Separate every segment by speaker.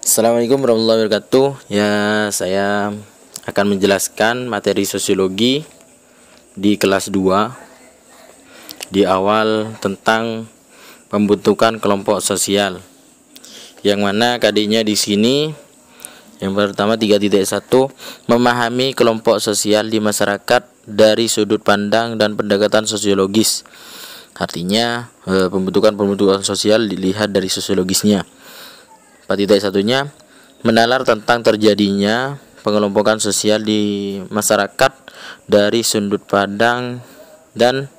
Speaker 1: Assalamualaikum warahmatullahi wabarakatuh. Ya, saya akan menjelaskan materi sosiologi di kelas 2 di awal tentang pembentukan kelompok sosial. Yang mana KD-nya di sini yang pertama 3.1 memahami kelompok sosial di masyarakat dari sudut pandang dan pendekatan sosiologis. Artinya pembentukan sosial dilihat dari sosiologisnya. 4.1-nya menalar tentang terjadinya pengelompokan sosial di masyarakat dari sudut pandang dan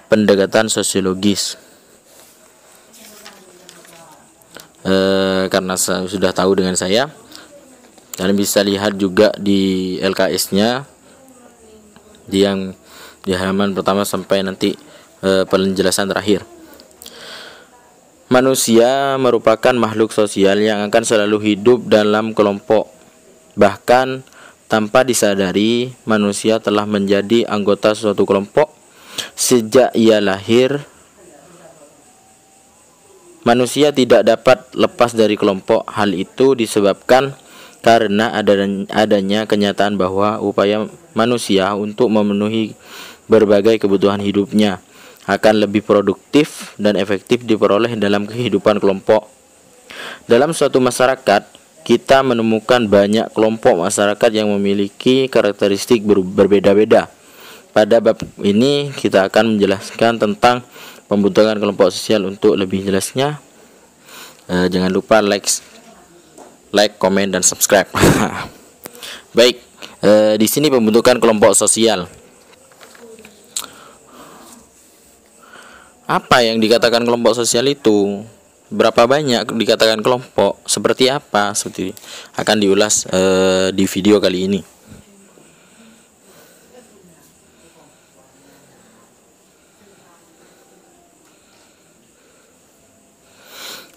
Speaker 1: pendekatan sosiologis. Karena sudah tahu dengan saya, kalian bisa lihat juga di LKS-nya di halaman pertama sampai nanti penjelasan terakhir. Manusia merupakan makhluk sosial yang akan selalu hidup dalam kelompok. Bahkan tanpa disadari, manusia telah menjadi anggota suatu kelompok sejak ia lahir. Manusia tidak dapat lepas dari kelompok. Hal itu disebabkan karena adanya kenyataan bahwa upaya manusia untuk memenuhi berbagai kebutuhan hidupnya akan lebih produktif dan efektif diperoleh dalam kehidupan kelompok. Dalam suatu masyarakat, kita menemukan banyak kelompok masyarakat yang memiliki karakteristik berbeda-beda. Pada bab ini kita akan menjelaskan tentang pembentukan kelompok sosial. Untuk lebih jelasnya, jangan lupa like, komen, dan subscribe. Baik, di sini pembentukan kelompok sosial. Apa yang dikatakan kelompok sosial itu? Berapa banyak dikatakan kelompok? Seperti apa? Seperti akan diulas di video kali ini.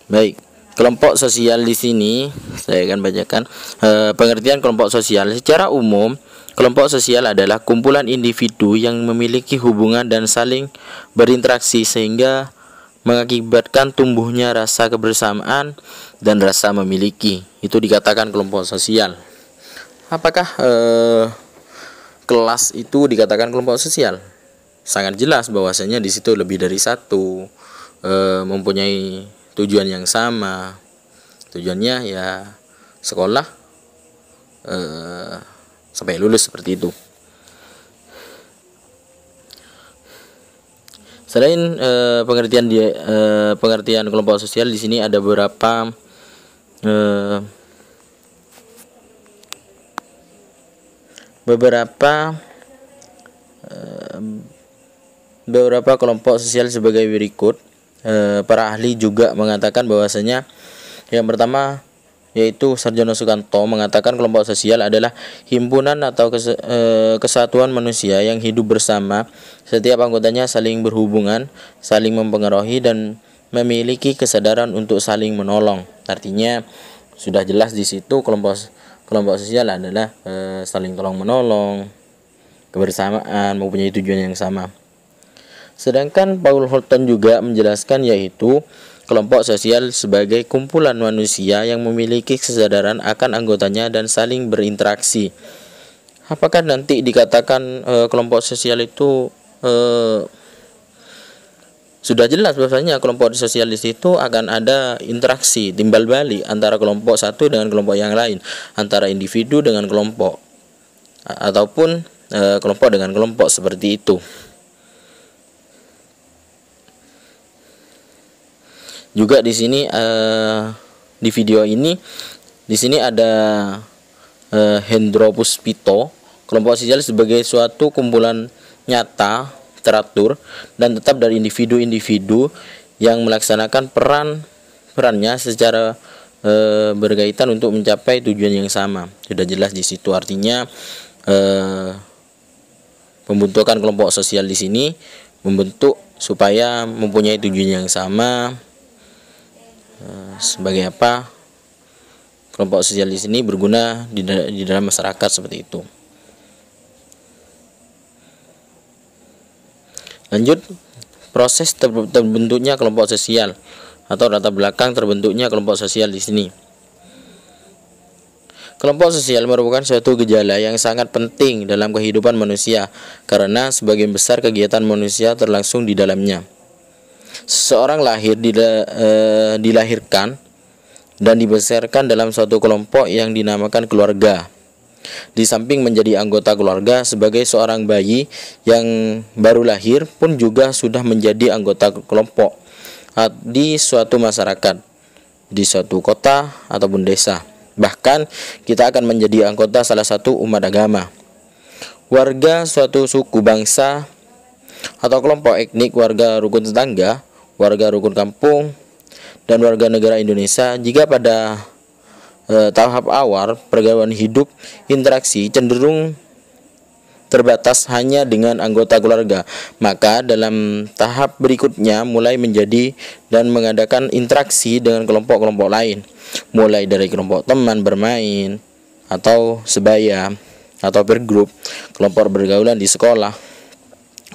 Speaker 1: Baik, kelompok sosial di sini saya akan bacakan pengertian kelompok sosial. Secara umum, kelompok sosial adalah kumpulan individu yang memiliki hubungan dan saling berinteraksi sehingga mengakibatkan tumbuhnya rasa kebersamaan dan rasa memiliki. Itu dikatakan kelompok sosial. Apakah kelas itu dikatakan kelompok sosial? Sangat jelas bahwasanya di situ lebih dari satu, mempunyai tujuan yang sama. Tujuannya ya sekolah sampai lulus, seperti itu. Selain pengertian kelompok sosial, di sini ada beberapa kelompok sosial sebagai berikut. Para ahli juga mengatakan bahwasanya yang pertama yaitu Sarjono Sukanto mengatakan kelompok sosial adalah himpunan atau kesatuan manusia yang hidup bersama. Setiap anggotanya saling berhubungan, saling mempengaruhi, dan memiliki kesadaran untuk saling menolong. Artinya sudah jelas di situ kelompok sosial adalah saling tolong menolong, kebersamaan, mempunyai tujuan yang sama. Sedangkan Paul Holton juga menjelaskan yaitu kelompok sosial sebagai kumpulan manusia yang memiliki kesadaran akan anggotanya dan saling berinteraksi. Apakah nanti dikatakan kelompok sosial itu sudah jelas bahwasanya kelompok sosial di situ akan ada interaksi timbal balik antara kelompok satu dengan kelompok yang lain, antara individu dengan kelompok, ataupun kelompok dengan kelompok, seperti itu. Juga di sini di video ini di sini ada Hendro Puspito, kelompok sosial sebagai suatu kumpulan nyata, teratur, dan tetap dari individu-individu yang melaksanakan perannya secara berkaitan untuk mencapai tujuan yang sama. Sudah jelas di situ. Artinya pembentukan kelompok sosial di sini membentuk supaya mempunyai tujuan yang sama. Sebagai apa kelompok sosial di sini berguna di dalam masyarakat, seperti itu. Lanjut, proses terbentuknya kelompok sosial atau latar belakang terbentuknya kelompok sosial di sini. Kelompok sosial merupakan suatu gejala yang sangat penting dalam kehidupan manusia karena sebagian besar kegiatan manusia terlangsung di dalamnya. Seseorang dilahirkan dan dibesarkan dalam suatu kelompok yang dinamakan keluarga. Di samping menjadi anggota keluarga, sebagai seorang bayi yang baru lahir pun juga sudah menjadi anggota kelompok di suatu masyarakat, di suatu kota ataupun desa. Bahkan kita akan menjadi anggota salah satu umat agama. Warga suatu suku, bangsa, atau kelompok etnik, warga rukun tetangga, warga rukun kampung, dan warga negara Indonesia. Jika pada tahap awal pergaulan hidup, interaksi cenderung terbatas hanya dengan anggota keluarga, maka dalam tahap berikutnya mulai menjadi dan mengadakan interaksi dengan kelompok-kelompok lain, mulai dari kelompok teman bermain atau sebaya atau bergrup, kelompok bergaulan di sekolah,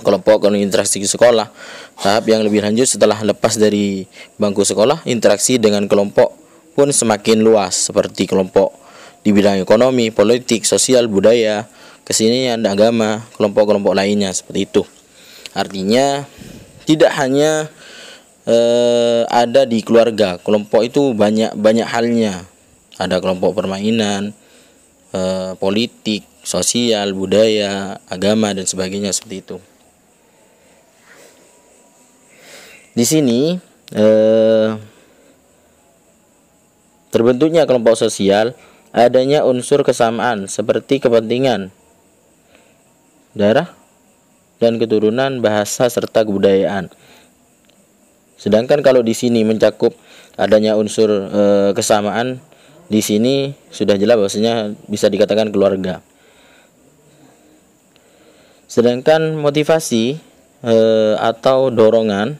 Speaker 1: kelompok interaksi di sekolah. Tahap yang lebih lanjut setelah lepas dari bangku sekolah, interaksi dengan kelompok pun semakin luas, seperti kelompok di bidang ekonomi, politik, sosial, budaya, kesenian, agama, kelompok-kelompok lainnya seperti itu. Artinya tidak hanya ada di keluarga, kelompok itu banyak halnya. Ada kelompok permainan, politik, sosial, budaya, agama, dan sebagainya seperti itu. Di sini terbentuknya kelompok sosial adanya unsur kesamaan seperti kepentingan, darah, dan keturunan, bahasa, serta kebudayaan. Sedangkan kalau di sini mencakup adanya unsur kesamaan, di sini sudah jelas bahwasanya bisa dikatakan keluarga. Sedangkan motivasi atau dorongan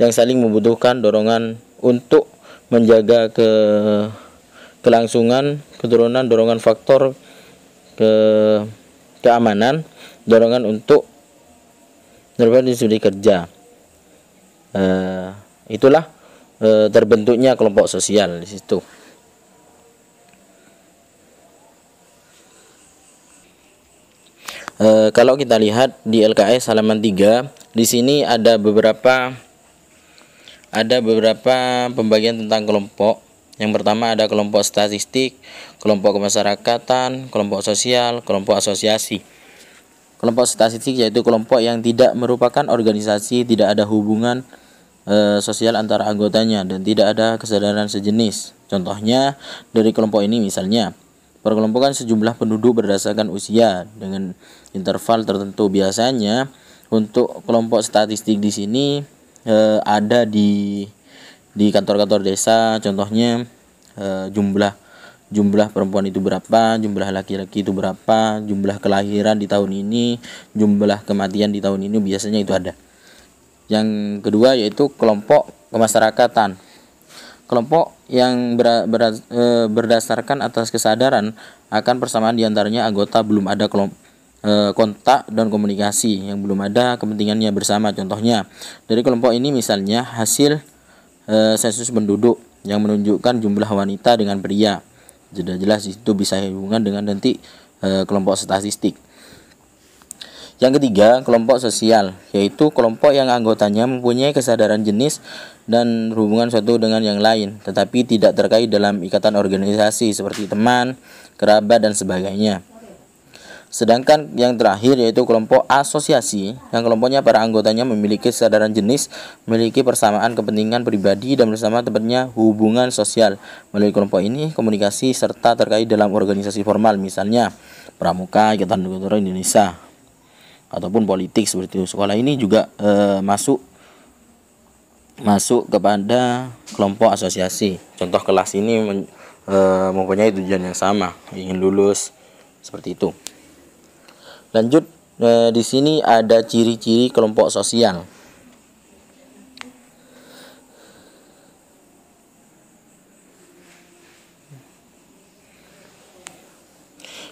Speaker 1: yang saling membutuhkan, dorongan untuk menjaga kelangsungan keturunan, dorongan faktor keamanan, dorongan untuk berbagai studi kerja. Itulah terbentuknya kelompok sosial di situ. Kalau kita lihat di LKS halaman 3, di sini ada beberapa pembagian tentang kelompok. Yang pertama ada kelompok statistik, kelompok kemasyarakatan, kelompok sosial, kelompok asosiasi. Kelompok statistik yaitu kelompok yang tidak merupakan organisasi, tidak ada hubungan sosial antara anggotanya, dan tidak ada kesadaran sejenis. Contohnya dari kelompok ini misalnya perkelompokan sejumlah penduduk berdasarkan usia dengan interval tertentu. Biasanya untuk kelompok statistik di sini ada di kantor-kantor desa. Contohnya jumlah perempuan itu berapa, jumlah laki-laki itu berapa, jumlah kelahiran di tahun ini, jumlah kematian di tahun ini, biasanya itu ada. Yang kedua yaitu kelompok kemasyarakatan. Kelompok yang berdasarkan atas kesadaran akan persamaan diantaranya anggota, belum ada kontak dan komunikasi, yang belum ada kepentingannya bersama. Contohnya dari kelompok ini misalnya hasil sensus penduduk yang menunjukkan jumlah wanita dengan pria. Sudah jelas itu bisa hubungan dengan nanti kelompok statistik. Yang ketiga, kelompok sosial, yaitu kelompok yang anggotanya mempunyai kesadaran jenis dan hubungan satu dengan yang lain, tetapi tidak terkait dalam ikatan organisasi seperti teman, kerabat, dan sebagainya. Sedangkan yang terakhir yaitu kelompok asosiasi, yang kelompoknya para anggotanya memiliki kesadaran jenis, memiliki persamaan kepentingan pribadi, dan bersama tempatnya hubungan sosial. Melalui kelompok ini komunikasi serta terkait dalam organisasi formal, misalnya pramuka, Ikatan Dokter Indonesia, ataupun politik seperti itu. Sekolah ini juga masuk kepada kelompok asosiasi. Contoh kelas ini mempunyai tujuan yang sama, ingin lulus seperti itu. Lanjut, di sini ada ciri-ciri kelompok sosial.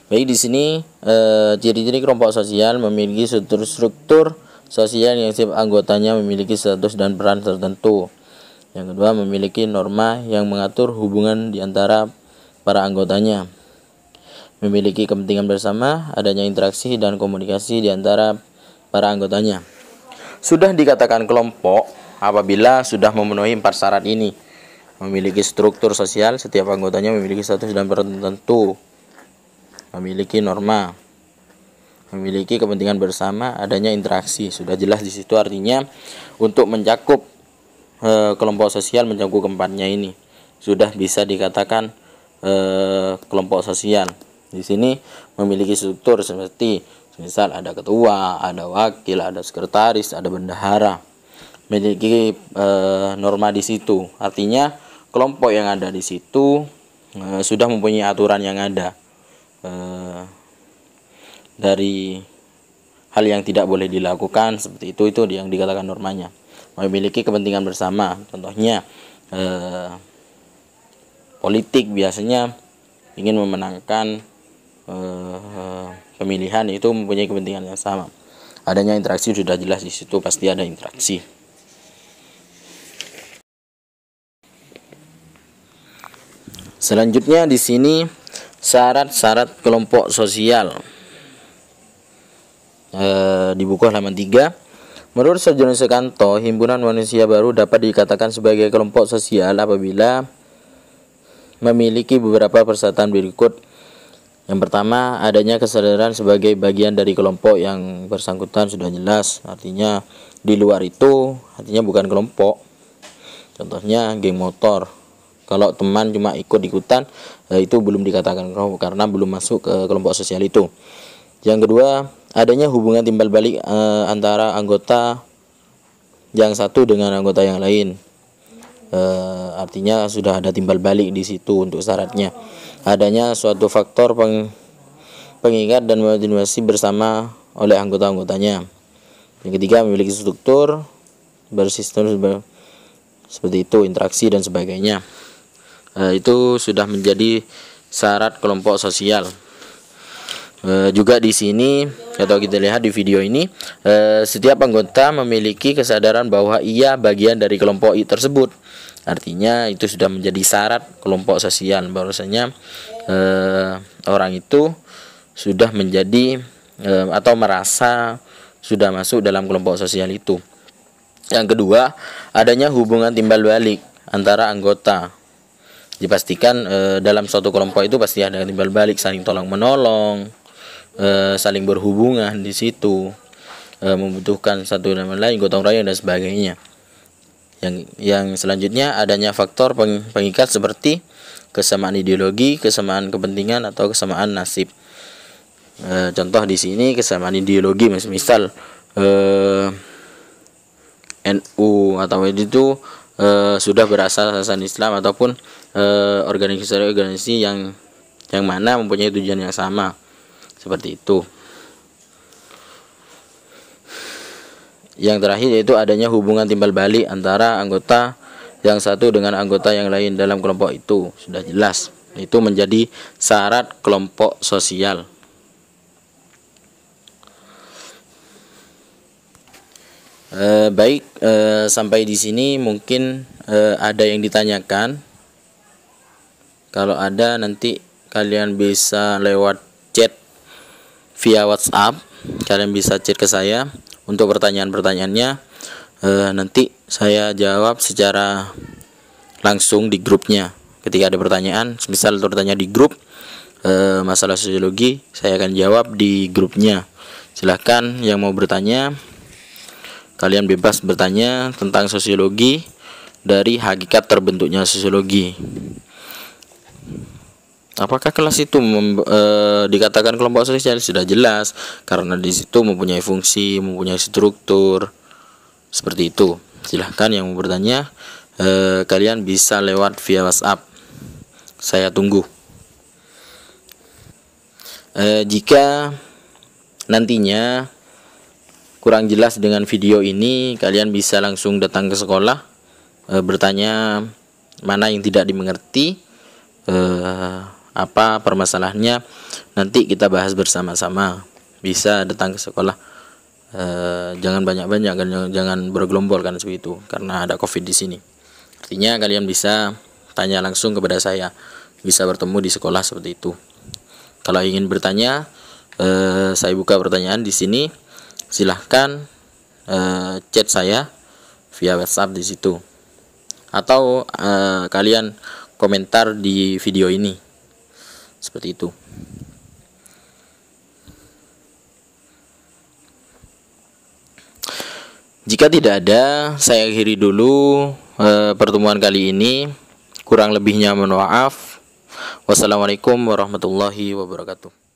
Speaker 1: Baik, di sini ciri-ciri kelompok sosial memiliki struktur sosial yang setiap anggotanya memiliki status dan peran tertentu. Yang kedua, memiliki norma yang mengatur hubungan di antara para anggotanya. memiliki kepentingan bersama, adanya interaksi dan komunikasi di antara para anggotanya. Sudah dikatakan kelompok apabila sudah memenuhi 4 syarat ini. Memiliki struktur sosial, setiap anggotanya memiliki status dan peran tertentu, memiliki norma, memiliki kepentingan bersama, adanya interaksi. Sudah jelas di situ, artinya untuk mencakup kelompok sosial, mencakup keempatnya ini sudah bisa dikatakan kelompok sosial. Di sini memiliki struktur seperti misal ada ketua, ada wakil, ada sekretaris, ada bendahara. Memiliki norma di situ. Artinya kelompok yang ada di situ sudah mempunyai aturan yang ada dari hal yang tidak boleh dilakukan seperti itu yang dikatakan normanya. Memiliki kepentingan bersama, contohnya politik biasanya ingin memenangkan pemilihan, itu mempunyai kepentingan yang sama. Adanya interaksi sudah jelas di situ, pasti ada interaksi. Selanjutnya di sini syarat-syarat kelompok sosial. Di buku halaman 3, menurut Sarjono Sukanto, himpunan manusia baru dapat dikatakan sebagai kelompok sosial apabila memiliki beberapa persyaratan berikut. Yang pertama, adanya kesadaran sebagai bagian dari kelompok yang bersangkutan sudah jelas, artinya di luar itu artinya bukan kelompok. Contohnya geng motor, kalau teman cuma ikut-ikutan itu belum dikatakan kelompok karena belum masuk ke kelompok sosial itu. Yang kedua, adanya hubungan timbal balik antara anggota yang satu dengan anggota yang lain. Artinya sudah ada timbal balik di situ untuk syaratnya. Adanya suatu faktor pengingat dan motivasi bersama oleh anggota-anggotanya. Yang ketiga, memiliki struktur bersistem seperti itu, interaksi dan sebagainya. Itu sudah menjadi syarat kelompok sosial. Juga di sini atau kita lihat di video ini, setiap anggota memiliki kesadaran bahwa ia bagian dari kelompok tersebut. Artinya itu sudah menjadi syarat kelompok sosial, bahwasanya orang itu sudah menjadi atau merasa sudah masuk dalam kelompok sosial itu. Yang kedua, adanya hubungan timbal balik antara anggota. Dipastikan dalam suatu kelompok itu pasti ada timbal balik, saling tolong menolong, saling berhubungan di situ, membutuhkan satu sama lain, gotong royong dan sebagainya. Yang selanjutnya, adanya faktor pengikat seperti kesamaan ideologi, kesamaan kepentingan atau kesamaan nasib. Contoh di sini kesamaan ideologi, misal NU atau itu sudah berasal Islam, ataupun organisasi yang mana mempunyai tujuan yang sama, seperti itu. Yang terakhir yaitu adanya hubungan timbal balik antara anggota yang satu dengan anggota yang lain dalam kelompok itu, sudah jelas. Itu menjadi syarat kelompok sosial. Baik, sampai di sini mungkin ada yang ditanyakan. Kalau ada, nanti kalian bisa lewat chat via WhatsApp. Kalian bisa chat ke saya untuk pertanyaan-pertanyaannya. Nanti saya jawab secara langsung di grupnya. Ketika ada pertanyaan, misal bertanya di grup masalah sosiologi, saya akan jawab di grupnya. Silahkan yang mau bertanya, kalian bebas bertanya tentang sosiologi dari hakikat terbentuknya sosiologi. Apakah kelas itu dikatakan kelompok sosial? Sudah jelas, karena di situ mempunyai fungsi, mempunyai struktur, seperti itu. Silahkan yang mau bertanya, kalian bisa lewat via WhatsApp. Saya tunggu. Jika nantinya kurang jelas dengan video ini, kalian bisa langsung datang ke sekolah, bertanya mana yang tidak dimengerti, apa permasalahannya, nanti kita bahas bersama-sama. Bisa datang ke sekolah, jangan banyak-banyak, jangan bergelombol kan seperti itu, karena ada COVID di sini. Artinya kalian bisa tanya langsung kepada saya, bisa bertemu di sekolah seperti itu. Kalau ingin bertanya, saya buka pertanyaan di sini. Silahkan chat saya via WhatsApp di situ, atau kalian komentar di video ini, seperti itu. Jika tidak ada, saya akhiri dulu pertemuan kali ini. Kurang lebihnya mohon maaf. Wassalamualaikum warahmatullahi wabarakatuh.